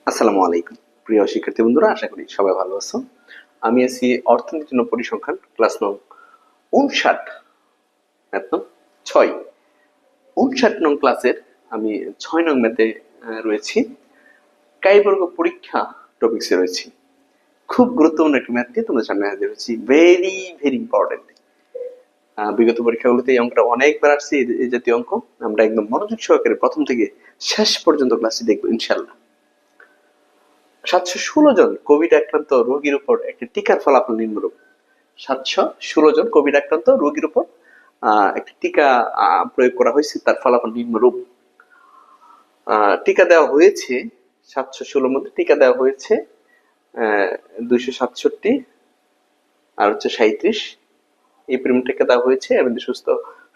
আসসালামু আলাইকুম প্রিয় শিক্ষার্থী বন্ধুরা, আশা করি সবাই ভালো আছো। আমি আছি অর্থনীতির জন্য পরিসংখ্যান ক্লাস নং 59, একদম 6, 59 নং ক্লাসের আমি 6 নং ম্যাথে রয়েছি। কায়বর্গ পরীক্ষা টপিক্সে রয়েছি। খুব গুরুত্বপূর্ণ একটি ম্যাথ দিয়ে তোমাদের সামনে হাজির হচ্ছি। Very very important. বিগত পরীক্ষাগুলোতে এই অঙ্কটা অনেকবার আসছে। এই জাতীয় অঙ্ক আমরা একদম মনোযোগ সহকারে প্রথম থেকে শেষ পর্যন্ত ক্লাসটি দেখবো ইনশাল্লাহ। 716 জন কোভিড আক্রান্ত রোগীর উপর একটি টিকার ফলাফল নিম্নরূপ। 716 জন কোভিড আক্রান্ত রোগীর উপর একটি টিকা প্রয়োগ করা হয়েছে, তার ফলাফল নিম্নরূপ। টিকা দেওয়া হয়েছে 716 মধ্যে টিকা দেওয়া হয়েছে 267 আর হচ্ছে 37। এই পরিমাণ টিকা দেওয়া হয়েছে এবং সুস্থ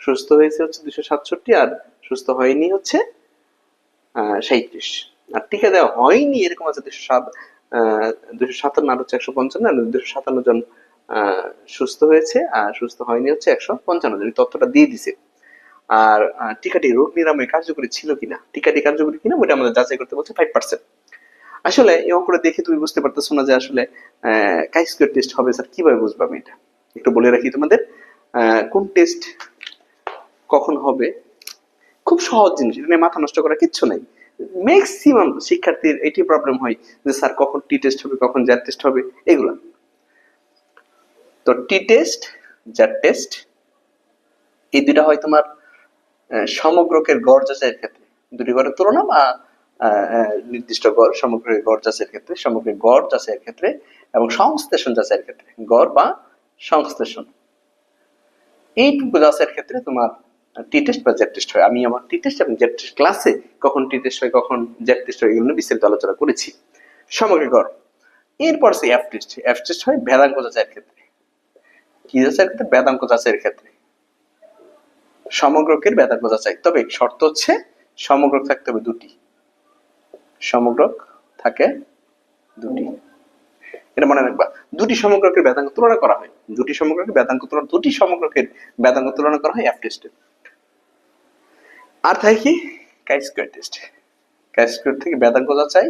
সুস্থ হয়েছে হচ্ছে 267 আর সুস্থ হয়নি হচ্ছে 37। আর টিকা দেওয়া হয়নি এরকম আছে 257 আর হচ্ছে 155, 257 জন সুস্থ হয়েছে আর সুস্থ হয়নি হচ্ছে 155 জন। তথ্যটা দিয়ে দিছে। আর টিকাটি রোগ নিরাময় কার্যকরী ছিল কিনা, টিকাটি কার্যকরী কিনা ওটা আমাদের যাচাই করতে বলছে 5%। আসলে এই অঙ্কটা দেখে তুমি বুঝতে পারতেছো না যে আসলে কাই স্কয়ার টেস্ট হবে স্যার, কিভাবে বুঝবো আমি এটা একটু বলে রাখি তোমাদের। কোন টেস্ট কখন হবে খুব সহজ জিনিস, এটা নিয়ে মাথা নষ্ট করা কিচ্ছু নাই। ম্যাক্সিমাম শিক্ষার্থীর এটি প্রবলেম হয় যে স্যার কখন টি টেস্ট হবে, কখন জ্যাট টেস্ট হবে, এগুলো। তো টি টেস্ট, জ্যাট টেস্ট এই দুটা হয় তোমার সমগ্রকের গড় যাচাইয়ের ক্ষেত্রে, দুটি গড়ের তুলনা বা নির্দিষ্ট গড়, সমগ্রের গড় যাচাইয়ের ক্ষেত্রে, সমগ্রের গড় যাচাইয়ের ক্ষেত্রে এবং সংশ্লেষণ যাচাইয়ের ক্ষেত্রে, গড় বা সংশ্লেষণ এইটুকু যাচাইয়ের ক্ষেত্রে তোমার টি টেস্ট বা জেড টেস্ট হয়। আমি আমার টি টেস্ট এবং জেড টেস্ট ক্লাসে কখন টি টেস্ট হয় কখন জেড টেস্ট হয় এগুলো বিস্তারিত আলোচনা করেছি। সামগ্রিক গড়। এরপর সে এফ টেস্ট। এফ টেস্ট হয় ভেদাঙ্ক যাচাইয়ের ক্ষেত্রে। কি যাচাইয়ের ক্ষেত্রে? ভেদাঙ্ক যাচাইয়ের ক্ষেত্রে। সমগ্রকের ভেদাঙ্ক যাচাই, তবে শর্ত হচ্ছে সমগ্রক থাকতে হবে দুটি। সমগ্রক থাকে দুটি, এটা মনে রাখবা। দুটি সমগ্রকের ভেদাঙ্ক তুলনা করা হয়, দুটি সমগ্রকের ভেদাঙ্ক তুলনা, দুটি সমগ্রকের ভেদাঙ্ক তুলনা করা হয় এফ টেস্টে। আর থাকে কি? কাই স্কয়ার টেস্ট। কাই স্কয়ার থেকে ভেদাঙ্ক যাচাই,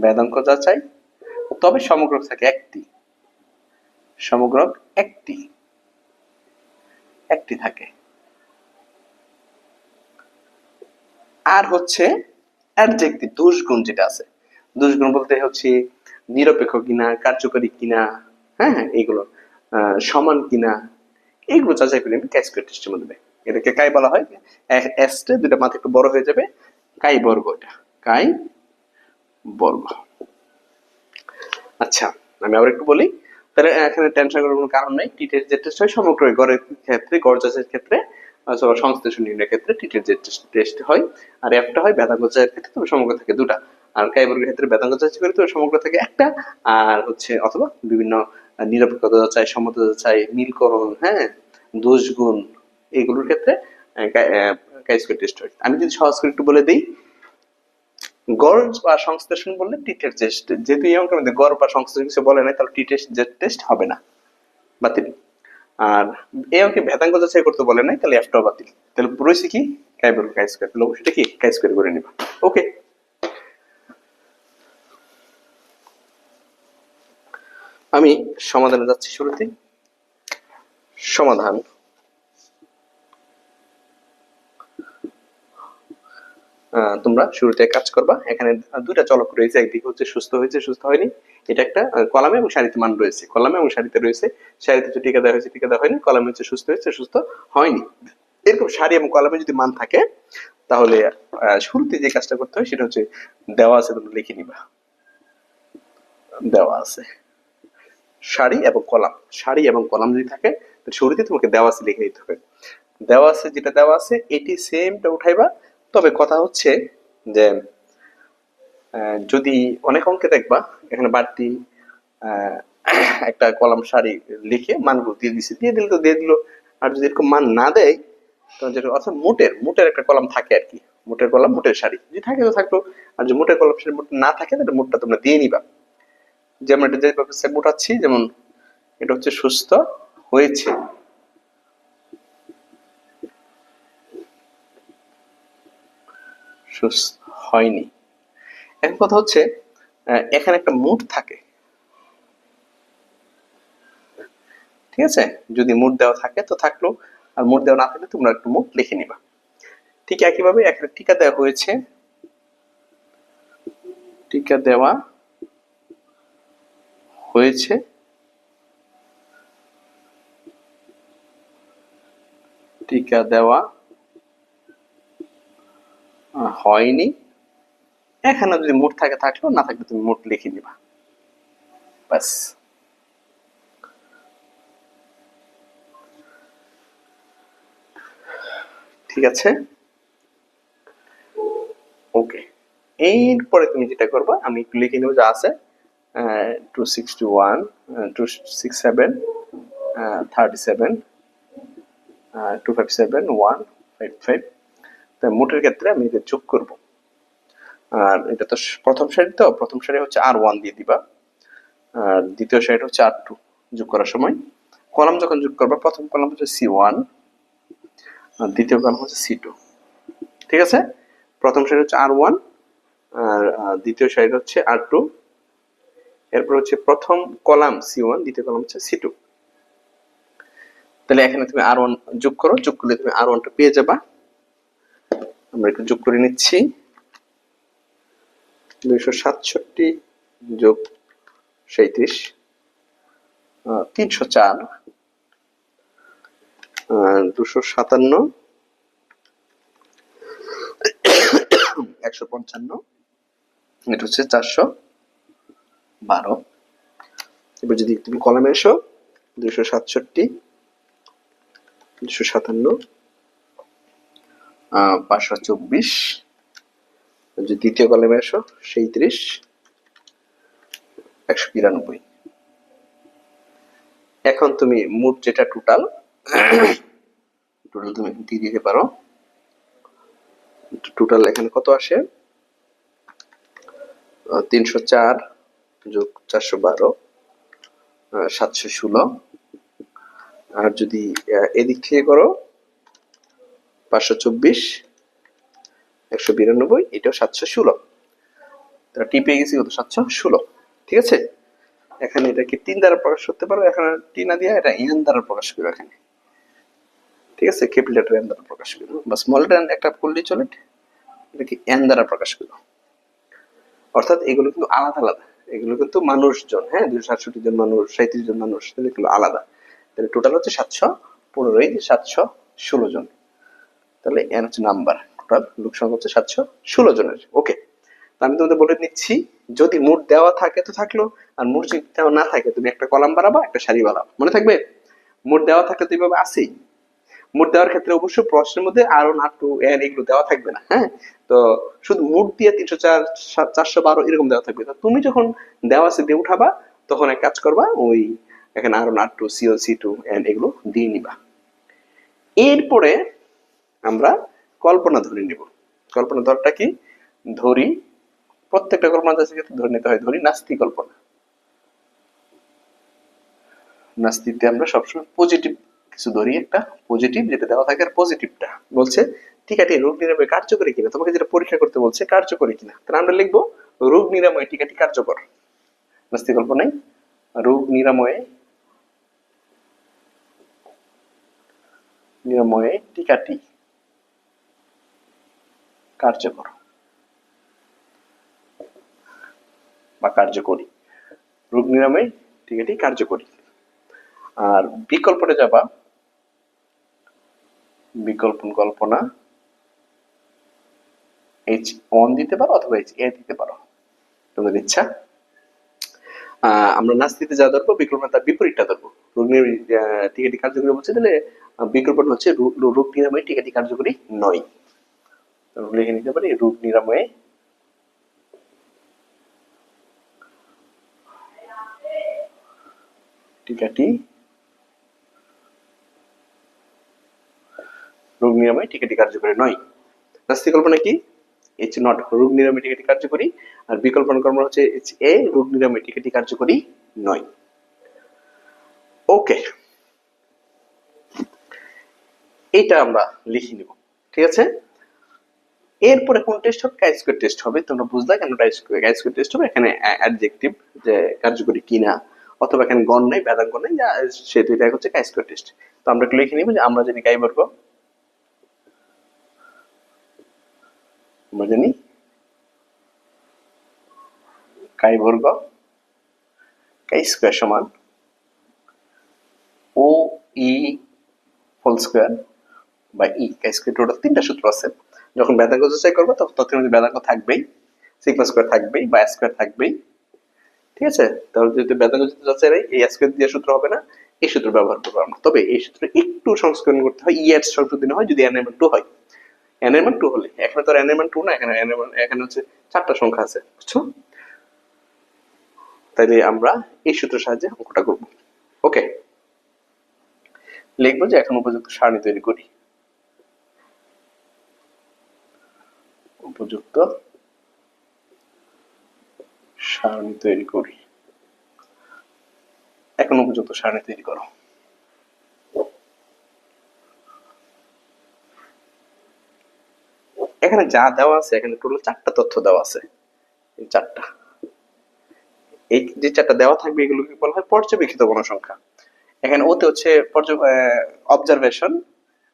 ভেদাঙ্ক যাচাই, তবে সমগ্রক থাকে একটি, সমগ্রক একটি একটি থাকে। আর হচ্ছে অ্যাডজেক্টিভ, দোষগুণ যেটা আছে, দোষগুণ বলতে হচ্ছে নিরপেক্ষ কিনা, কার্যকরী কিনা, হ্যাঁ এইগুলো সমান কিনা, এইগুলো যাচাই করে আমি কাই স্কয়ার টেস্টের মধ্যে। এটাকে কাই বলা হয়। এস তে দুটো মাথা একটু বড় হয়ে যাবে, কাই বর্গ। এটা কাই বর্গ। আচ্ছা, আমি আবার একটু বলি, তাহলে এখানে টেনশন করার কোনো কারণ নাই। টি টেস্ট জেড টেস্ট হয় সমগ্র গড়ের ক্ষেত্রে, গড় যাচাইয়ের ক্ষেত্রে অথবা সংশ্লেষণ নির্ণয়ের ক্ষেত্রে টি টেস্ট জেড টেস্ট হয়। আর এফটা হয় ভেদাঙ্ক যাচাইয়ের ক্ষেত্রে, তবে সমগ্র থাকে দুটা। আর কাই বর্গের ক্ষেত্রে ভেদাঙ্ক যাচাই করে তবে সমগ্র থাকে একটা। আর হচ্ছে অথবা বিভিন্ন নিরপেক্ষতা যাচাই, সমতা যাচাই, মিলকরণ, হ্যাঁ, দোষ গুণ, এগুলোর ক্ষেত্রে কাই স্কয়ার টেস্ট হয়। আমি যদি সহজ করে একটু বলে দিই, গড় বা সংশ্লেষণ বললে টি টেস্ট, যেহেতু এই অঙ্কের মধ্যে গড় বা সংশ্লেষণ কিছু বলে নাই, তাহলে টি টেস্ট জেড টেস্ট হবে না, বাতিল। আর এই অঙ্কে ভেদাঙ্ক যাচাই করতে বলে নাই, তাহলে এফটাও বাতিল। তাহলে রয়েছে কি? কাই বর্গ, কাই স্কয়ার। তাহলে অবশ্যই কি কাই স্কয়ার করে নিবা। ওকে, আমি সমাধানে যাচ্ছি। শুরুতে সমাধান। তোমরা শুরুতে কাজ করবা। এখানে দুটা চলক রয়েছে, একদিকে হচ্ছে সুস্থ হয়েছে, সুস্থ হয়নি। এটা একটা কলামে এবং সারিতে মান রয়েছে, কলামে এবং সারিতে রয়েছে। সারিতে হচ্ছে টিকা দেওয়া হয়েছে, টিকা দেওয়া হয়নি। কলামে হচ্ছে সুস্থ হয়েছে, সুস্থ হয়নি। এরকম সারি এবং কলামে যদি মান থাকে, তাহলে শুরুতে যে কাজটা করতে হয় সেটা হচ্ছে দেওয়া আছে, তোমরা লিখে নিবা। দেওয়া আছে সারি এবং কলাম, সারি এবং কলাম যদি থাকে শুরুতে তোমাকে দেওয়া আছে লিখে দিতে হবে। দেওয়া আছে, যেটা দেওয়া আছে এটি সেমটা উঠাইবা। তবে কথা হচ্ছে যে যদি অনেক অঙ্কে দেখবা এখানে বাড়তি একটা কলাম সারি লিখে মানগুলো দিয়ে দিছে, দিয়ে দিল তো দিয়ে দিল। আর যদি এরকম মান না দেয়, তখন যেটা অর্থাৎ মোটের একটা কলাম থাকে আর কি, মোটের কলাম, মোটের সারি যদি থাকে তো থাকলো। আর যদি মোটের কলাম সারি মোট না থাকে, তাহলে মোটটা তোমরা দিয়ে নিবা। যেমন এটা যেভাবে মোটাচ্ছি, যেমন এটা হচ্ছে সুস্থ হয়েছে, সুস্থ হয়নি। এখন কথা হচ্ছে এখানে একটা মোড থাকে, ঠিক আছে? যদি মোড দেওয়া থাকে তো থাকলো, আর মোড দেওয়া না থাকলে তোমরা একটু মোড লিখে নিবা। ঠিক একইভাবে এখানে টিকা দেওয়া হয়েছে, টিকা দেওয়া হয়েছে, টিকা দেওয়া হয়নি। এখানে যদি মোড থাকে থাকলো, না থাকলে তুমি মোড লিখে নিবা, ব্যাস। ঠিক আছে, ওকে। এরপরে তুমি যেটা করবা, আমি একটু লিখে নেবো যা আছে। 261, 267, 37, 257, 155। মোটের ক্ষেত্রে আমি এটা যোগ করব। আর এটা তো প্রথম সারি, তো প্রথম সারি হচ্ছে R1 দিয়ে দিবা, আর দ্বিতীয় সারিটা হচ্ছে R2 যোগ করার সময়। কলাম যখন যোগ করবা, প্রথম কলাম হচ্ছে C1 আর দ্বিতীয় কলাম হচ্ছে C2, ঠিক আছে? প্রথম সারি হচ্ছে R1 আর দ্বিতীয় সারি হচ্ছে R2, এরপর হচ্ছে প্রথম কলাম C1, দ্বিতীয় কলাম হচ্ছে C2। তাহলে এখানে তুমি R1 যোগ করো, যোগ করলে তুমি R1টা পেয়ে যাবা। আমরা একটু যোগ করে নিচ্ছি। 267 যোগ 37, 304, 257, 155, এটা হচ্ছে 412। এবার যদি তুমি কলামে এসো, 267, 257, 524, যদি দ্বিতীয় কলামে এসো 37, 192। এখন তুমি মোট যেটা টোটাল তুমি দিয়ে দিতে পারো। টোটাল এখানে কত আসে? 304 যোগ 412, 716। আর যদি এদিক থেকে করো 524, 192, এটাও 716। তারা টি পেয়ে গেছি কত? 716, ঠিক আছে? এখানে এটাকে 3 দ্বারা প্রকাশ করতে পারো, এখানে টি না দিয়ে এটা এন দ্বারা প্রকাশ করো এখানে, ঠিক আছে? ক্যাপিটাল লেটার এন দ্বারা প্রকাশ করো, বা স্মল লেটার একটা করলেই চলে, এটাকে এন দ্বারা প্রকাশ করো। অর্থাৎ এগুলো কিন্তু আলাদা আলাদা, এগুলো কিন্তু মানুষজন, হ্যাঁ, 267 জন মানুষ, 37 জন মানুষ, তাহলে এগুলো আলাদা। তাহলে টোটাল হচ্ছে 715, 716 জন। তাহলে এন হচ্ছে নাম্বার, টোটাল লোক সংখ্যা হচ্ছে 716 জনের। ওকে, আমি তোমাদের বলে নিচ্ছি, যদি মোট দেওয়া থাকে তো থাকলো, আর মোট যদি দেওয়া না থাকে তুমি একটা কলাম বাড়াবা, একটা সারি বাড়াবা, মনে থাকবে? মোট দেওয়া থাকলে তো এইভাবে আসেই। মোট দেওয়ার ক্ষেত্রে অবশ্যই প্রশ্নের মধ্যে R1, R2, N এগুলো দেওয়া থাকবে না, হ্যাঁ? তো শুধু মোট দিয়ে 304, 412 এরকম দেওয়া থাকবে। তো তুমি যখন দেওয়া আছে দিয়ে উঠাবা, তখন এক কাজ করবা, ওই এখানে R1, R2, C1, C2, N এগুলো দিয়ে নিবা। এরপরে আমরা কল্পনা ধরে নিব। কল্পনা ধরটা কি? ধরি, প্রত্যেকটা কল্পনা ধরে নিতে হয়, ধরি নাস্তি কল্পনা। নাস্তিতে আমরা সবসময় পজিটিভ কিছু ধরি, একটা পজিটিভ যেটা দেওয়া থাকে, আর পজিটিভটা বলছে টিকাটি রোগ নিরাময় কার্যকরী কিনা, তোমাকে যেটা পরীক্ষা করতে বলছে কার্যকরী কিনা, তাহলে আমরা লিখবো রোগ নিরাময় টিকাটি কার্যকর। নাস্তি কল্পনায় রোগ নিরাময়ে টিকাটি কার্যকর বা কার্যকরী, রোগ নিরাময় টিকাটি কার্যকরী। আর বিকল্পটা যাবা, বিকল্পন কল্পনা H1 দিতে পারো অথবা HA দিতে পারো, তোমাদের ইচ্ছা। আমরা নাস্তিতে যা ধরবো, বিকল্পনা তার বিপরীতটা ধরবো। রোগ নিরাময় টিকাটি কার্যকরী বলছে, তাহলে বিকল্পন হচ্ছে রোগ নিরাময় টিকাটি কার্যকরী নয়। লিখে নিতে পারি রোগ নিরাময়ে টিকাটি কার্যকরী নয়। নাস্তি কল্পনা কি? H নট, রোগ নিরাময় টিকাটি কার্যকরী। আর বিকল্পন কর্ম হচ্ছে HA, রোগ নিরাময় টিকাটি কার্যকরী নয়। ওকে, এটা আমরা লিখে নিব, ঠিক আছে? এরপরে কোন টেস্ট হবে? কাই স্কয়ার টেস্ট হবে। তোমরা বুঝলা কেন কাই স্কয়ার টেস্ট হবে? এখানে অ্যাডজেক্টিভ যে কার্যকরী কিনা, অথবা এখানে গণ নাই, ভেদাঙ্গ নাই, সেহেতু এটা হচ্ছে কাই স্কয়ার টেস্ট। তো আমরা একটু লিখে নিব যে আমরা জানি কাই বর্গ, আমরা জানি কাই বর্গ কাই স্কয়ার সমান ও ই হোল স্কয়ার বা ই কাই স্কয়ার। টোটাল তিনটা সূত্র আছে। যখন ভেদাঙ্গ যাচাই করবো তখন তথ্যের মধ্যে ভেদাঙ্গ থাকবেই, সিগমা স্কয়ার থাকবেই বা স্কয়ার থাকবেই। ঠিক আছে? তাহলে যদি ভেদাঙ্গ যাচাই এই স্কয়ার দিয়ে সূত্র হবে না, এই সূত্র ব্যবহার করবো আমরা। তবে এই সূত্র একটু সংস্করণ করতে হয়, ই এর সংশোধন হয় যদি n এর মান 2 হয়। n এর মান 2 হলে, এখানে তো n এর মান 2 না, এখানে n এর মান, এখানে হচ্ছে 4টা সংখ্যা আছে, বুঝছো? তাইলে আমরা এই সূত্রের সাহায্যে অঙ্কটা করব। ওকে, লিখবো যে এখন উপযুক্ত সারণী তৈরি করি। উপযুক্ত সারণী তৈরি করি। এখন উপযুক্ত সারণী তৈরি করো। এখানে যা দেওয়া আছে, এখানে টোটাল 4টা তথ্য দেওয়া আছে। এই 4টা, এই যে 4টা দেওয়া থাকবে এগুলোকে বলা হয় পর্যবেক্ষিত গণসংখ্যা। এখানে ওতে হচ্ছে অবজারভেশন,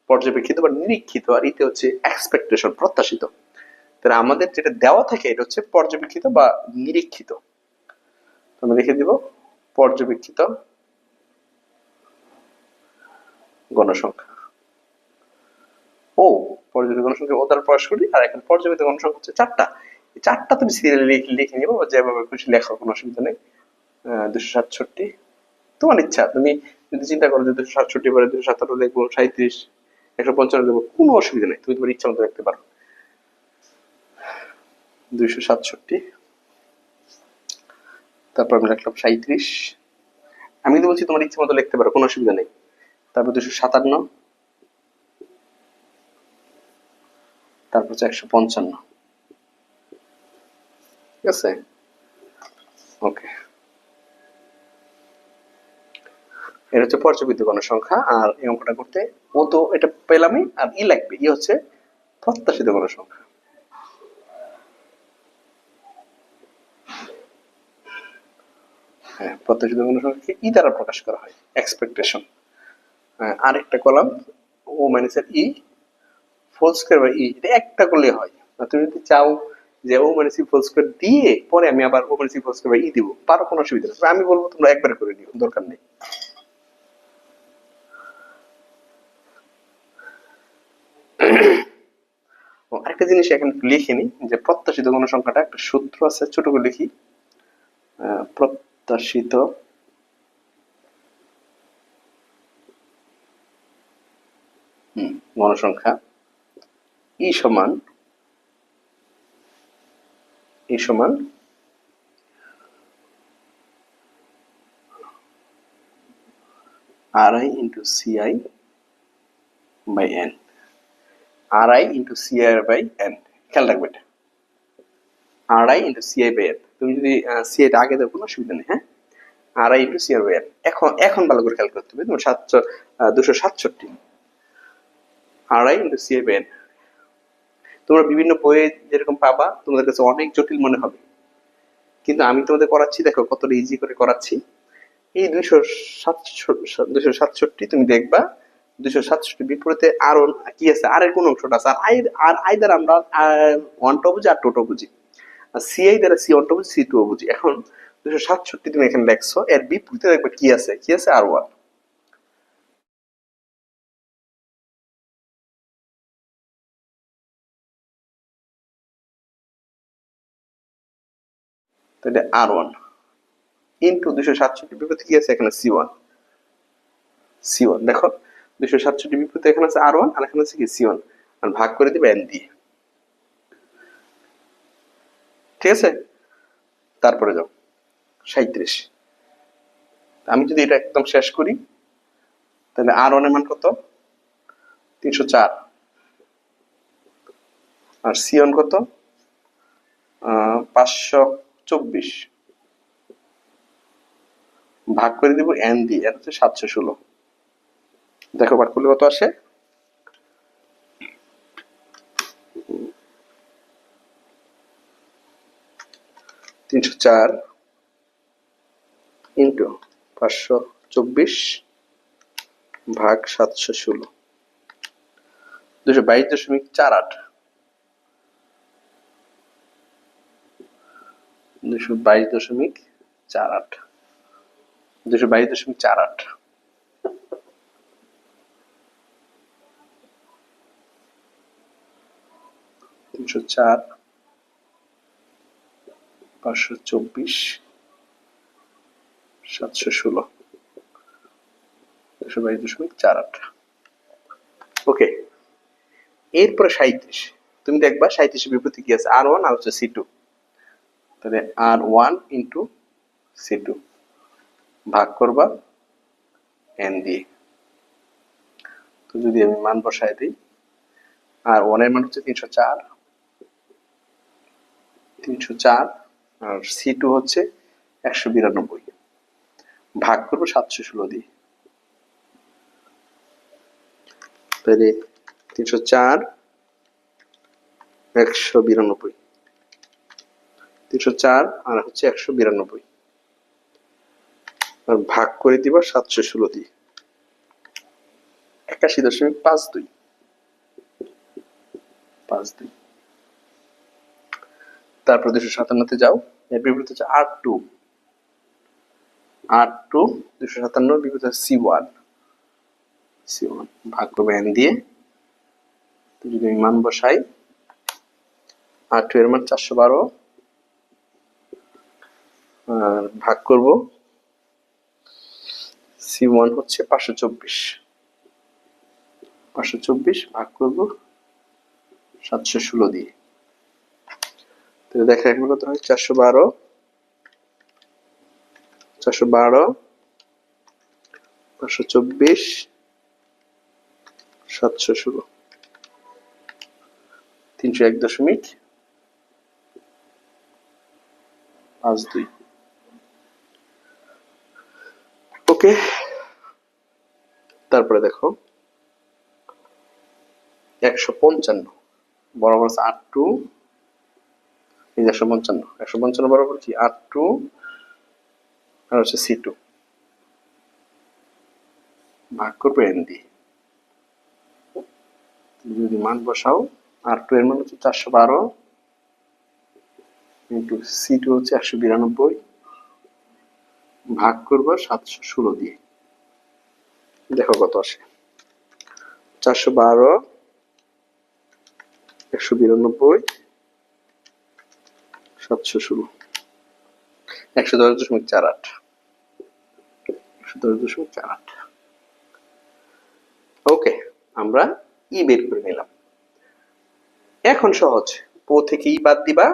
পর্যবেক্ষিত বা নিরীক্ষিত, আর ইতে হচ্ছে এক্সপেকটেশন, প্রত্যাশিত। তাহলে আমাদের যেটা দেওয়া থাকে এটা হচ্ছে পর্যবেক্ষিত বা নিরীক্ষিত। আমি লিখে দিব পর্যবেক্ষিত গণসংখ্যা। ও পর্যবেক্ষিত গণসংখ্যা ও দ্বারা প্রকাশ করি, আর এখন পর্যবেক্ষিত গণসংখ্যা হচ্ছে 4টা। এই 4টা তুমি সিরিয়ালি লিখে নিবো, যেভাবে খুশি লেখো, কোনো অসুবিধা নেই। 267, তোমার ইচ্ছা। তুমি যদি চিন্তা করো যে 267 পরে 257 লিখবো, 37, 155 লিখবো, কোনো অসুবিধা নেই, তুমি তোমার ইচ্ছা মতো লিখতে পারো। 267, তারপর আমি লিখলাম 37। আমি কিন্তু বলছি তোমার ইচ্ছা মতো লিখতে পারো, কোনো অসুবিধা নেই। তারপর 257, তারপর হচ্ছে 155। ঠিক আছে? ওকে, এটা হচ্ছে পর্যবেক্ষিত গণসংখ্যা। আর এই অঙ্কটা করতে ও তো এটা পেলামই, আর ই লাগবে, ই হচ্ছে প্রত্যাশিত গণসংখ্যা। হ্যাঁ, প্রত্যাশিত গণসংখ্যাকে ই দ্বারা প্রকাশ করা হয়, এক্সপেকটেশন। আরেকটা কলাম ও মাইনাসের E whole square by E, এটা একটা করলে হয়। তুমি যদি চাও যে O minus E whole square দিয়ে পরে আমি আবার O minus E whole square by E দিব, পারো, কোনো অসুবিধা নেই। আমি বলবো তোমরা একবার করে নিও, দরকার নেই। আরেকটা জিনিস এখানে লিখে নি, যে প্রত্যাশিত গণসংখ্যাটা একটা সূত্র আছে, ছোট করে লিখি। প্রত্যাশিত গণসংখ্যা ই সমান RI into CI by N। RI into CI by N, খেয়াল রাখবে এটা, RI into CI by N। তুমি যদি CI টা আগে দাও কোনো অসুবিধা নেই। হ্যাঁ, RI into CI by N। এখন ভালো করে খেয়াল করতে হবে। তোমার 267 RI into CI by N। তোমরা বিভিন্ন বইয়ে যেরকম পাবা, তোমাদের কাছে অনেক জটিল মনে হবে, কিন্তু আমি তোমাদের করাচ্ছি, দেখো কতটা ইজি করে করাচ্ছি। এই 267 তুমি দেখবা, 267 বিপরীতে আর কি আছে, আর এর কোন অংশটা আছে, আর আই দ্বারা আমরা ওয়ানটা বুঝি আর টুটা বুঝি, আর সিআই দ্বারা সি ওয়ানটা বুঝি, সি টু বুঝি। এখন 267 তুমি এখানে লেখছো, এর বিপরীতে দেখবে কি আছে, আর ওয়ান। তাহলে আর ওয়ান ইন্টু 267 বিপরীতে কি আছে, এখানে সি ওয়ান। দেখো 267 বিপরীতে এখানে আছে আর ওয়ান, আর এখানে আছে কি সি ওয়ান, আর ভাগ করে দিবে এন দিয়ে। ঠিক আছে? তারপরে যাও 37। আমি যদি এটা একদম শেষ করি, তাহলে আর ওয়ান এর মান কত, 304, আর সি ওয়ান কত, 524, ভাগ করে দিব এন দিয়ে, এর হচ্ছে 716। দেখো ভাগ করলে কত আসে, 304 ইন্টু 524 ভাগ 716, 222.48, 222.48, 222.48, 304 524 716, 222.48। ওকে, এরপরে 37, তুমি দেখবা 37 বিপরীতে কি আছে, R1 আর হচ্ছে C2। তাহলে R1 ইন্টু C2 ভাগ করবা n দিয়ে। তো যদি আমি মান বসাই দিই, R1 এর মান হচ্ছে 304, আর C2 হচ্ছে 192, ভাগ করবো 716 দিয়ে। তাহলে 304 192, 304 আর হচ্ছে 192, আর ভাগ করে দিবা 716 দিয়ে, 81.52। তারপর 257 যাও, এর বিপরীত হচ্ছে R2, 257 বিপরীত হচ্ছে C1, ভাগ করবে n দিয়ে। তো যদি আমি মান বসাই, R2 এর মান 412, আর ভাগ করব C1 হচ্ছে 524, ভাগ করব 716 দিয়ে। তাহলে দেখা এখানে কত হয়, 412, 524, 716, 301.52। ওকে, তারপরে দেখো 155 বরাবর আছে R2, এই যে 155 বরাবর কি R2 আর হচ্ছে C2, ভাগ করবে n দিয়ে। যদি মান বসাও, R2 এর মান হচ্ছে 412 ইন্টু C2 হচ্ছে 192, ভাগ করবো 716 দিয়ে। দেখো কত আসে, 412 192 716, 110.48, 110.48। ওকে, আমরা ই বের করে নিলাম। এখন সহজ, ও থেকে ই বাদ দিবা,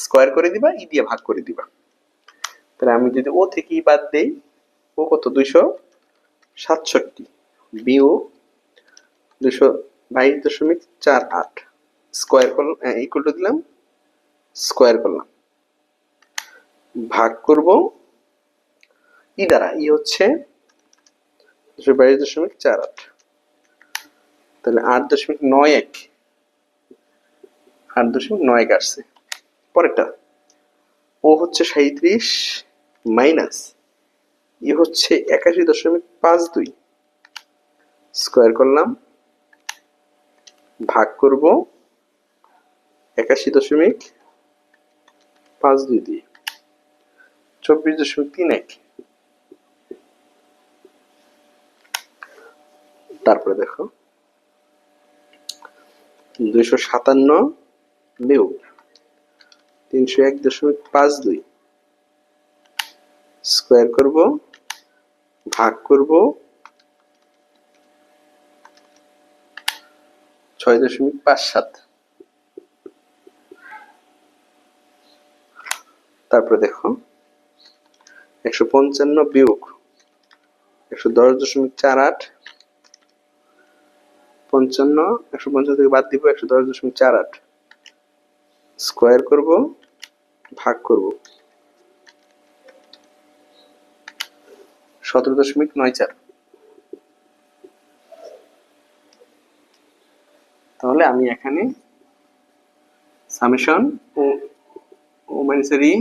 স্কয়ার করে দিবা, ই দিয়ে ভাগ করে দিবা। তাহলে আমি যদি ও থেকে ই বাদ দেই, ও কত, 267 বিয়োগ 222.48, স্কয়ার করলাম, ইকুয়াল টু দিলাম, স্কয়ার করলাম, ভাগ করব ই দ্বারা, ই হচ্ছে 222.48, তাহলে 8.91, 8.91 আসছে। পরেরটা, ও হচ্ছে 37 মাইনাস ই হচ্ছে 81.52, স্কয়ার করলাম, ভাগ করব 81.52 দিয়ে, 24.31। তারপরে দেখো 257 বিয়োগ 301.52, স্কয়ার করব, ভাগ করব 6.57। তারপরে দেখো 155 বিয়োগ 110.48, 155 থেকে বাদ দিব 110.48, স্কয়ার করব, ভাগ করব 17.94। তাহলে আমি এখানে সামেশন ও ও মাইনাসের E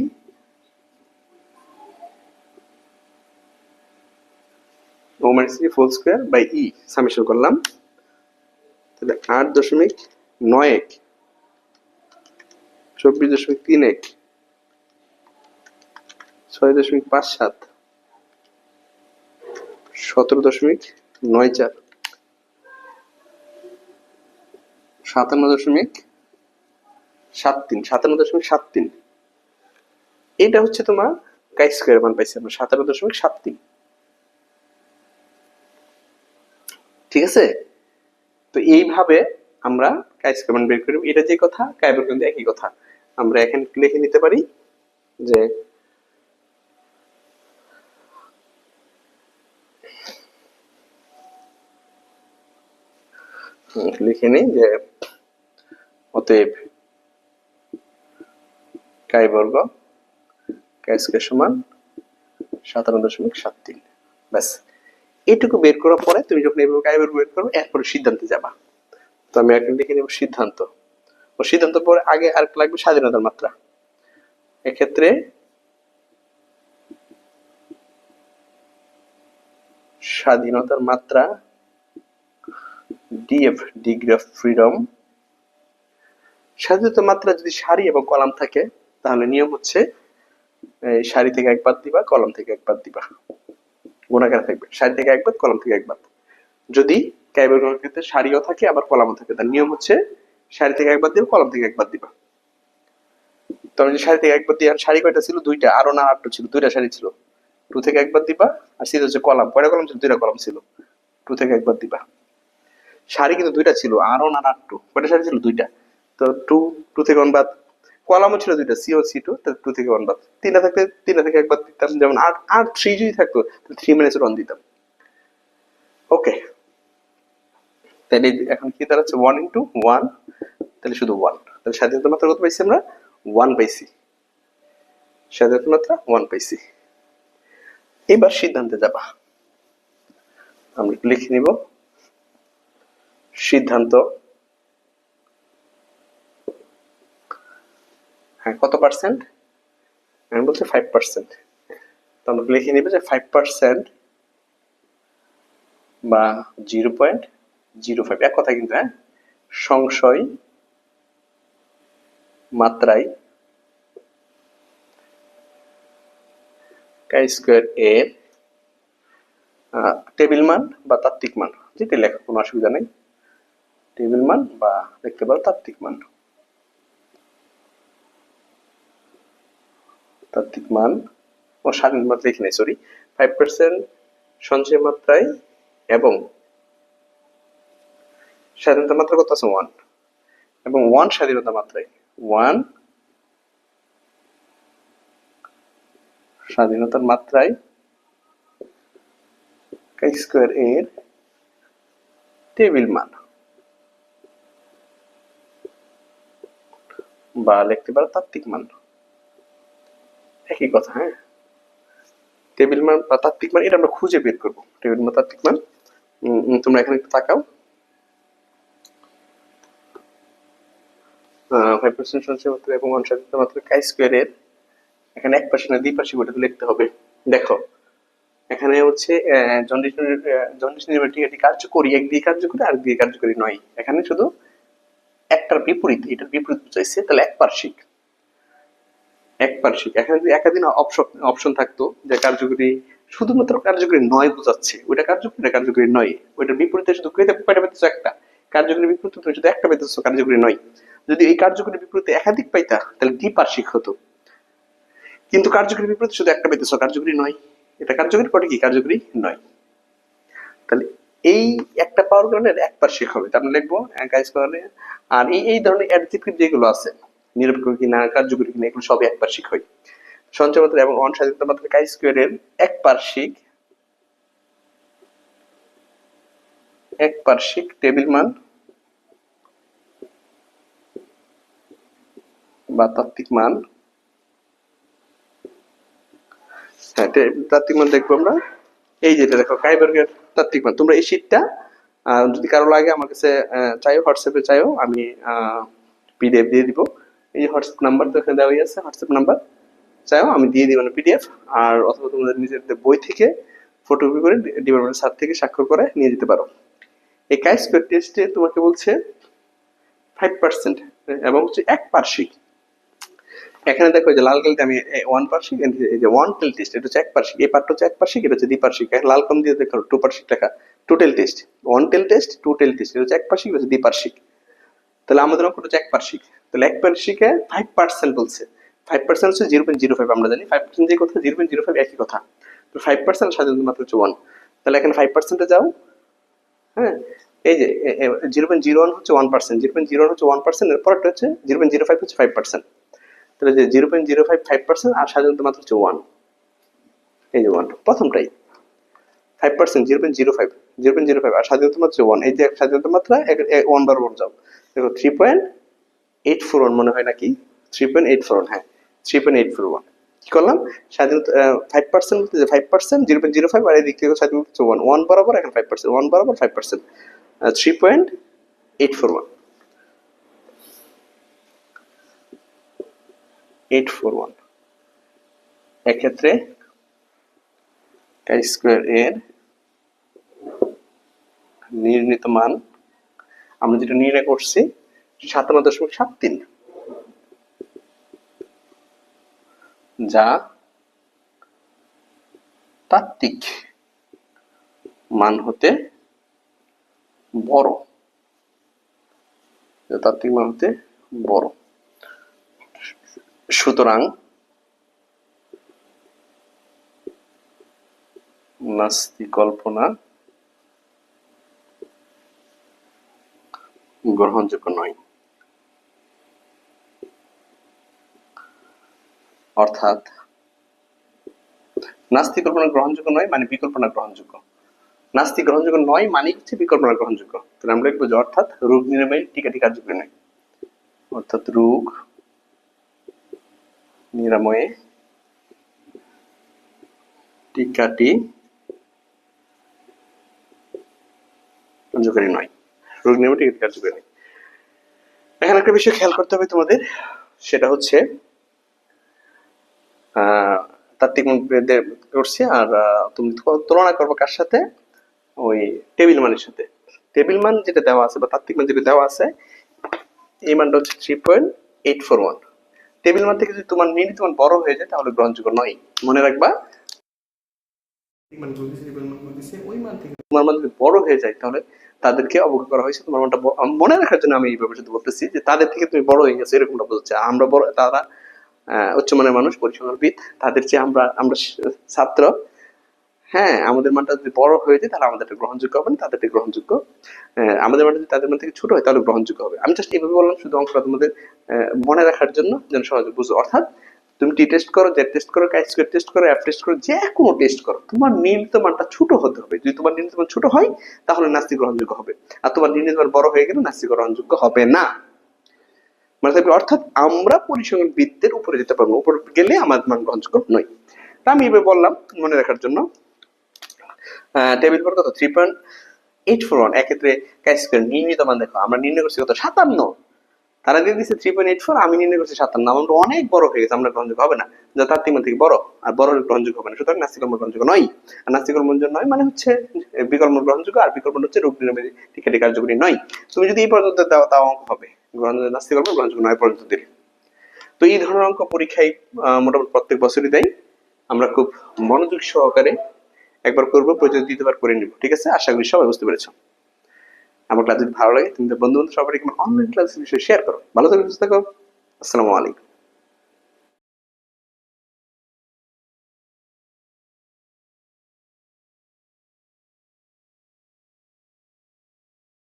O minus E whole square by E summation করলাম, তাহলে 8.91, 24.31, 6.57, 17.94, 57.73, এটা হচ্ছে তোমার কাই স্কোয়ার মান পাইছি আমরা 57.73। ঠিক আছে, তো এইভাবে আমরা কাই স্কোয়ার মান বের করব। এটা যে কথা কাই বের কিন্তু একই কথা, আমরা এখানে লিখে নিতে পারি যে লিখে নিই যে অতএব কাই বর্গ কাই স্কয়ার সমান 57.73। ব্যাস, এইটুকু বের করার পরে তুমি যখন এইভাবে কাই বর্গ বের করো এরপরে সিদ্ধান্তে যাবা। তো আমি এখন লিখে নেব সিদ্ধান্ত। ও সিদ্ধান্ত পরে আগে আর লাগবে স্বাধীনতার মাত্রা। এক্ষেত্রে স্বাধীনতার মাত্রা ডিএফ ডিগ্রি অফ ফ্রিডম। স্বাধীনতার মাত্রা যদি সারি এবং কলাম থাকে তাহলে নিয়ম হচ্ছে সারি থেকে এক বাদ দিবা, কলাম থেকে এক বাদ দিবা, গুণাকার থাকবে, সারি থেকে এক বাদ, কলাম থেকে এক বাদ। যদি কাই বর্গের ক্ষেত্রে সারিও থাকে আবার কলামও থাকে, তার নিয়ম হচ্ছে সারি থেকে এক বাদ দিবা, কলাম থেকে এক বাদ দিবা। তো আমি যে সারি থেকে এক বাদ দিয়ে, সারি কয়টা ছিল? দুইটা, আরো না আটটা ছিল, দুইটা সারি ছিল, 2 থেকে এক বাদ দিবা। আর সিধা হচ্ছে কলাম, কয়টা কলাম ছিল? দুইটা কলাম ছিল, 2 থেকে এক বাদ দিবা। সারি কিন্তু দুইটা ছিল, আরো না আটটু, কয়টা সারি ছিল? দুইটা, তো 2 থেকে 1 বাদ। কলামও ছিল দুইটা, সি ও সি টু, 2 থেকে 1 বাদ। তিনটা থাকতে তিনটা থেকে এক বাদ দিতাম, যেমন আর 3 যদি থাকতো 3 মাইনাস 1 দিতাম। ওকে, তাহলে এখন কি দাঁড়াচ্ছে? 1 ইন্টু 1, তাহলে শুধু 1। তাহলে স্বাধীনতার মাত্রা কত পাইছি আমরা? 1 পাইছি, স্বাধীনতার মাত্রা 1 পাইছি। এবার সিদ্ধান্তে যাবা, আমরা লিখে নিব সিদ্ধান্ত। হ্যাঁ, কত পার্সেন্ট? আমি বলছি 5%। তো আমরা লিখে নিবে যে 5% বা 0.05, এক কথা কিন্তু, হ্যাঁ, সংশয় মাত্রায় কাই স্কয়ার এর টেবিল মান বা তাত্ত্বিক মান, যেটা লেখা কোনো অসুবিধা নেই, টেবিল মান বা লিখতে পারো তাত্ত্বিক মান। তাত্ত্বিক মান ও স্বাধীন মাত্রা লিখে নেই, সরি, 5% সঞ্চয় মাত্রায় এবং স্বাধীনতা মাত্রা কত আছে? 1, এবং 1 স্বাধীনতা মাত্রায়, 1 স্বাধীনতার মাত্রায় কাই স্কয়ার এর টেবিল মান বা লিখতে পারো তাত্ত্বিক মান, একই কথা। হ্যাঁ, টেবিল মান বা তাত্ত্বিক মান এটা আমরা খুঁজে বের করবো, টেবিল মান তাত্ত্বিক মান। তোমরা এখানে একটু তাকাও, 5% সঞ্চয় মাত্রা এবং 1 স্বাধীনতা মাত্রা কাই স্কয়ার এর, এখানে এক পাশে না দুই পাশে ওটা লিখতে হবে। দেখো এখানে হচ্ছে জন্ডিস নির্ভর এটি কার্যকরী, একদিকে কার্যকরী আর একদিকে কার্যকরী নয়, এখানে শুধু একটার বিপরীত, এটার বিপরীত বুঝাইছে, তাহলে একপার্শ্বিক। এখানে যদি একাধিক অপশন থাকতো যে কার্যকরী, শুধুমাত্র কার্যকরী নয় বোঝাচ্ছে, ওইটা কার্যকরী, এটা কার্যকরী নয়, ওইটার বিপরীতে শুধু কয়টা পেতেছো? একটা। কার্যকরী বিপরীতে তুমি শুধু একটা পেতেছো, কার্যকরী নয়। যদি এই কার্যকরী বিপরীতে একাধিক পাইতা তাহলে দ্বিপার্শ্বিক হতো, কিন্তু কার্যকরী বিপরীতে শুধু একটা পেতেছো, কার্যকরী নয়, এটা কার্যকরী পরে কি কার্যকরী নয়। তাহলে এই একটা পাওয়ার কারণে একপার্শ্বিক হবে, তার মানে লিখবো কাই স্কয়ার। আর এই ধরনের অ্যাডজেক্টিভ যেগুলো আছে, নিরপেক্ষ কিনা, কার্যকরী কিনা, এগুলো সবই একপার্শ্বিক হয়। সঞ্চয় মাত্রা এবং অনস্বাধীনতা মাত্রা কাই স্কয়ারের একপার্শ্বিক টেবিল মান বা তাত্ত্বিক মান। হ্যাঁ, তাত্ত্বিক মান দেখবো আমরা, এই যেটা দেখো কাই বর্গের তাত্ত্বিক মান। তোমরা এই শীটটা যদি কারো লাগে আমার কাছে চাইও, হোয়াটসঅ্যাপে চাইও, আমি পিডিএফ দিয়ে দিব। এই যে হোয়াটসঅ্যাপ নাম্বার তো এখানে দেওয়াই আছে, হোয়াটসঅ্যাপ নাম্বার চাইও আমি দিয়ে দিই, মানে পিডিএফ, আর অথবা তোমাদের নিজেদের বই থেকে ফটোকপি করে ডিপার্টমেন্ট স্যার থেকে স্বাক্ষর করে নিয়ে যেতে পারো। এই কাই স্কোয়ার টেস্টে তোমাকে বলছে 5% এবং হচ্ছে 1 পার্শ্বিক। এখানে দেখো যে লাল কালিতে আমি 1 পার্শ্বিক, এই যে 1 টেল টেস্ট, এটা হচ্ছে 1 পার্শ্বিক, এই পার্টটা হচ্ছে 1 পার্শ্বিক, এটা হচ্ছে দ্বিপার্শ্বিক। লাল কম দিয়ে দেখো 2 পার্শ্বিক লেখা, 2 টেল টেস্ট, 1 টেল টেস্ট, 2 টেল টেস্ট, এটা হচ্ছে 1 পার্শ্বিক, এটা হচ্ছে দ্বিপার্শ্বিক। তাহলে আমাদের অঙ্কটা হচ্ছে 1 পার্শ্বিক, তাহলে 1 পার্শ্বিকে 5% বলছে। 5% হচ্ছে 0.05, আমরা জানি 5% যে কথা 0.05 একই কথা, তো 5% সাধারণত মাত্র হচ্ছে 1। তাহলে এখানে 5%-এ যাও, হ্যাঁ, এই যে 0.01 হচ্ছে 1%, 0.01 হচ্ছে 1%, এর পরটা হচ্ছে 0.05 হচ্ছে 5%। তাহলে যে 0.05 5% আর সাধারণত মাত্রা হচ্ছে 1, এই যে 1 প্রথমটাই 5%, 0.05, 0.05 আর সাধারণত মাত্রা হচ্ছে 1, এই যে সাধারণত মাত্রা 1 বার যাও, দেখো 3.841 মনে হয় নাকি, 3.841, হ্যাঁ 3.841। কি করলাম, স্বাধীনতা 5% বলতে যে 5%, 0.05 আর এই দিক থেকে স্বাধীনতা হচ্ছে 1, 1 বরাবর, এখন 5%, 1 বরাবর 5%, 3.841, 841। এক্ষেত্রে কাই স্কোয়ার এর নির্ণীত মান আমরা যেটা নির্ণয় করছি 57.73, যা তাত্ত্বিক মান হতে বড়, তাত্ত্বিক মান হতে বড়। সুতরাং নাস্তিক কল্পনা গ্রহণযোগ্য নয়। অর্থাৎ নাস্তিক কল্পনা গ্রহণযোগ্য নয় মানে বিকল্পনা গ্রহণযোগ্য, নাস্তিক গ্রহণযোগ্য নয় মানে হচ্ছে বিকল্পনা গ্রহণযোগ্য। তাহলে আমরা লিখবো যে অর্থাৎ রোগ নিরাময় টিকাটি কার্যকরী নয়, অর্থাৎ রোগ নিরাময়ে টিকাটি কার্যকরী নয়, রোগ নিরাময় টিকাটি কার্যকরী নয়। এখানে একটা বিষয় খেয়াল করতে হবে তোমাদের, সেটা হচ্ছে তাত্ত্বিক মান করছি, আর তুমি তুলনা করবো কার সাথে, ওই টেবিল মানের সাথে। টেবিল মান যেটা দেওয়া আছে বা তাত্ত্বিক মান যেটা দেওয়া আছে, এই মানটা হচ্ছে 3.841। টেবিল মান থেকে যদি তোমার নির্ণীত মান বড় হয়ে যায় তাহলে গ্রহণযোগ্য নয়। মনে রাখবা, ওই মান থেকে তোমার মান যদি বড় হয়ে যায় তাহলে তাদেরকে অবজ্ঞা করা হয়েছে। তোমার মানটা মনে রাখার জন্য আমি এইভাবে শুধু বলতেছি যে তাদের থেকে তুমি বড় হয়ে গেছো এরকমটা বোঝাচ্ছে। আমরা বড়, তারা উচ্চমানের মানুষ, পরিসংখ্যানবিদ, তাদের চেয়ে আমরা ছাত্র, হ্যাঁ আমাদের মানটা যদি বড় হয়ে যায় তাহলে আমাদের গ্রহণযোগ্য হবে না, তাদের গ্রহণযোগ্য। আমাদের মানটা যদি তাদের মান থেকে ছোট হয় তাহলে গ্রহণযোগ্য হবে। আমি জাস্ট এইভাবে বললাম শুধু অঙ্কটা তোমাদের মনে রাখার জন্য, যেন সহজে বুঝো। অর্থাৎ তুমি টি টেস্ট করো, জেড টেস্ট করো, কাই স্কয়ার টেস্ট করো, এফ টেস্ট করো, যে কোনো টেস্ট করো, তোমার নির্ণীত মানটা ছোট হতে হবে। যদি তোমার নির্ণীত মান ছোট হয় তাহলে নাস্তিক গ্রহণযোগ্য হবে, আর তোমার নির্ণীত মান বড় হয়ে গেলে নাস্তিক গ্রহণযোগ্য হবে না। মানে অর্থাৎ আমরা পরিসংখ্যানবিদদের উপরে যেতে পারবো, উপরে গেলে আমাদের মান গ্রহণযোগ্য নয়। তা আমি এভাবে বললাম মনে রাখার জন্য। টেবিল ফর কত 3.841, এক্ষেত্রে কাই স্কয়ার নির্ণীত মান দেখো আমরা নির্ণয় করছি কত 57, তারা দিয়ে দিচ্ছে 3.84, আমি নির্ণয় করছি 57, আমরা অনেক বড় হয়ে গেছে, আমরা গ্রহণযোগ্য হবে না, যা তাত্ত্বিক মান থেকে বড়, আর বড় হলে গ্রহণযোগ্য হবে না। সুতরাং নাস্তিক কর্ম গ্রহণযোগ্য নয়। আর নাস্তিক কর্ম নয় মানে হচ্ছে বিকল্প গ্রহণযোগ্য, আর বিকল্প হচ্ছে রোগ নিরাময় টিকাটি কার্যকরী নয়। তুমি যদি এই পর্যন্ত দাও তাও অঙ্ক হবে, নাস্তিক কর্ম গ্রহণযোগ্য নয় পর্যন্ত দিলে। তো এই ধরনের অঙ্ক পরীক্ষায় মোটামুটি প্রত্যেক বছরই দেয়। আমরা খুব মনোযোগ সহকারে একবার করবো, প্রয়োজন দ্বিতীয়বার করে নিব। ঠিক আছে, আশা করি সবাই বুঝতে পেরেছো। আমার ক্লাস যদি ভালো লাগে তুমি বন্ধু বান্ধব সবাই অনলাইন ক্লাস বিষয়ে শেয়ার করো। ভালো থাকো, সুস্থ থাকো, আসসালামু আলাইকুম।